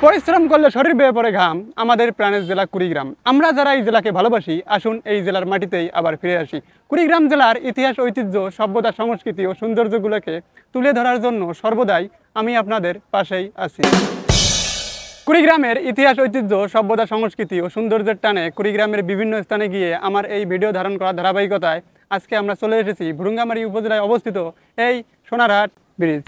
পরিশ্রম করলে শরীর বেয়ে পড়ে ঘাম। আমাদের প্রাণের জেলা কুড়িগ্রাম। আমরা যারা এই জেলাকে ভালোবাসি, আসুন এই জেলার মাটিতেই আবার ফিরে আসি। কুড়িগ্রাম জেলার ইতিহাস, ঐতিহ্য, সভ্যতা, সংস্কৃতি ও সৌন্দর্যগুলোকে তুলে ধরার জন্য সর্বদাই আমি আপনাদের পাশেই আছি। কুড়িগ্রামের ইতিহাস, ঐতিহ্য, সভ্যতা, সংস্কৃতি ও সৌন্দর্যের টানে কুড়িগ্রামের বিভিন্ন স্থানে গিয়ে আমার এই ভিডিও ধারণ করার ধারাবাহিকতায় আজকে আমরা চলে এসেছি ভুরুঙ্গামারী উপজেলায় অবস্থিত এই সোনারহাট ব্রিজ।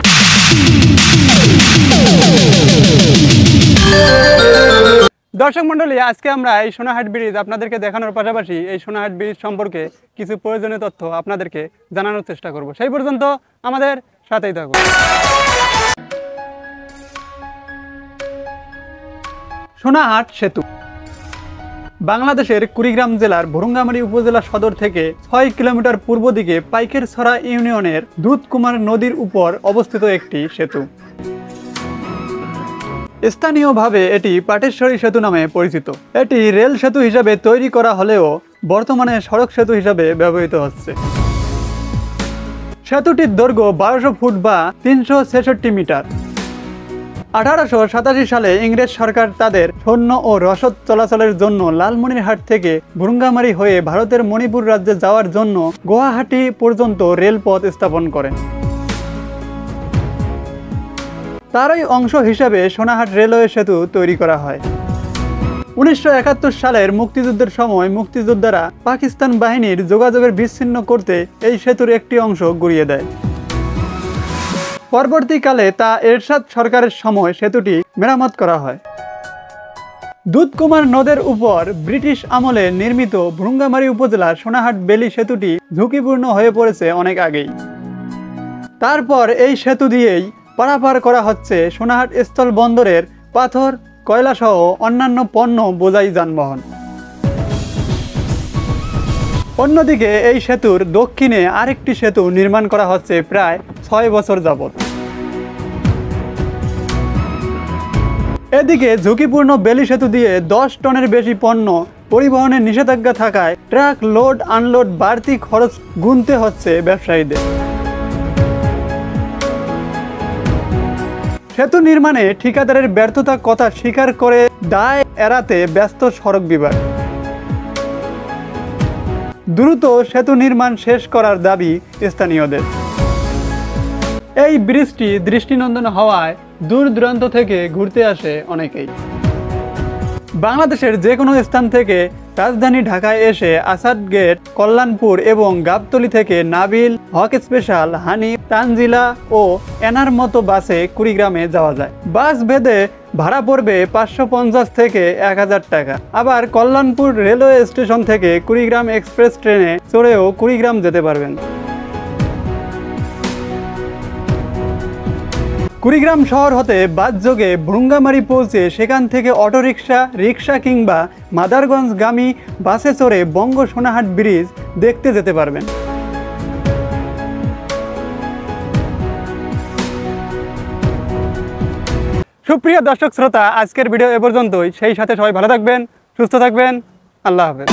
দর্শক মন্ডলী, আজকে আমরা এই সোনারহাট ব্রিজ আপনাদেরকে দেখানোর পাশাপাশি এই সোনারহাট ব্রিজ সম্পর্কে কিছু প্রয়োজনীয় তথ্য আপনাদেরকে জানানোর চেষ্টা করব। সেই পর্যন্ত আমাদের সাথেই থাকুন। সোনারহাট সেতু বাংলাদেশের কুড়িগ্রাম জেলার ভুরুঙ্গামারী উপজেলা সদর থেকে 6 কিলোমিটার পূর্ব দিকে পাইকেরছড়া ইউনিয়নের দুধকুমার নদীর উপর অবস্থিত একটি সেতু। স্থানীয়ভাবে এটি পাটেশ্বরী সেতু নামে পরিচিত। এটি রেল সেতু হিসাবে তৈরি করা হলেও বর্তমানে সড়ক সেতু হিসাবে ব্যবহৃত হচ্ছে। সেতুটির দৈর্ঘ্য 1200 ফুট বা 366 মিটার। 1887 সালে ইংরেজ সরকার তাদের সৈন্য ও রসদ চলাচলের জন্য লালমনিরহাট থেকে ভুরুঙ্গামারী হয়ে ভারতের মণিপুর রাজ্যে যাওয়ার জন্য গুয়াহাটি পর্যন্ত রেলপথ স্থাপন করেন। তারই অংশ হিসেবে সোনারহাট রেলওয়ে সেতু তৈরি করা হয়। 1971 সালের মুক্তিযুদ্ধের সময় মুক্তিযোদ্ধারা পাকিস্তান বাহিনীর যোগাযোগের বিচ্ছিন্ন করতে এই সেতুর একটি অংশ গুঁড়িয়ে দেয়। পরবর্তীকালে তা এরশাদ সরকারের সময় সেতুটি মেরামত করা হয়। দুধকুমার নদের উপর ব্রিটিশ আমলে নির্মিত ভুরুঙ্গামারী উপজেলার সোনারহাট বেলি সেতুটি ঝুঁকিপূর্ণ হয়ে পড়েছে অনেক আগেই। তারপর এই সেতু দিয়েই পারাপার করা হচ্ছে সোনারহাট স্থল বন্দরের পাথর, কয়লা সহ অন্যান্য পণ্য বোঝাই যানবাহন। অন্যদিকে এই সেতুর দক্ষিণে আরেকটি সেতু নির্মাণ করা হচ্ছে প্রায় 6 বছর যাবত। এদিকে ঝুঁকিপূর্ণ বেলি সেতু দিয়ে 10 টনের বেশি পণ্য পরিবহনের নিষেধাজ্ঞা থাকায় ট্রাক লোড আনলোড বাড়তি খরচ গুনতে হচ্ছে ব্যবসায়ীদের। সেতু নির্মাণে ঠিকাদারের ব্যর্থতার কথা স্বীকার করে দায় এড়াতে ব্যস্ত সড়ক বিভাগ। দ্রুত সেতু নির্মাণ শেষ করার দাবি স্থানীয়দের। এই ব্রিজটি দৃষ্টিনন্দন হওয়ায় দূর দূরান্ত থেকে ঘুরতে আসে অনেকেই। বাংলাদেশের যে কোনো স্থান থেকে রাজধানী ঢাকায় এসে আসাদ গেট, কল্যাণপুর এবং গাবতলী থেকে নাবিল, হক স্পেশাল, হানিফ, তানজিলা ও এনার মতো বাসে কুড়িগ্রামে যাওয়া যায়। বাস ভেদে ভাড়া পড়বে 550 থেকে 1000 টাকা। আবার কল্যাণপুর রেলওয়ে স্টেশন থেকে কুড়িগ্রাম এক্সপ্রেস ট্রেনে চড়েও কুড়িগ্রাম যেতে পারবেন। কুড়িগ্রাম শহর হতে বাস যোগে ভুরুঙ্গামারী পৌঁছে সেখান থেকে অটোরিকশা, রিক্সা কিংবা মাদারগঞ্জগামী বাসে চড়ে বঙ্গ সোনারহাট ব্রিজ দেখতে যেতে পারবেন। সুপ্রিয় দর্শক শ্রোতা, আজকের ভিডিও এ পর্যন্তই। সেই সাথে সবাই ভালো থাকবেন, সুস্থ থাকবেন। আল্লাহ হাফেজ।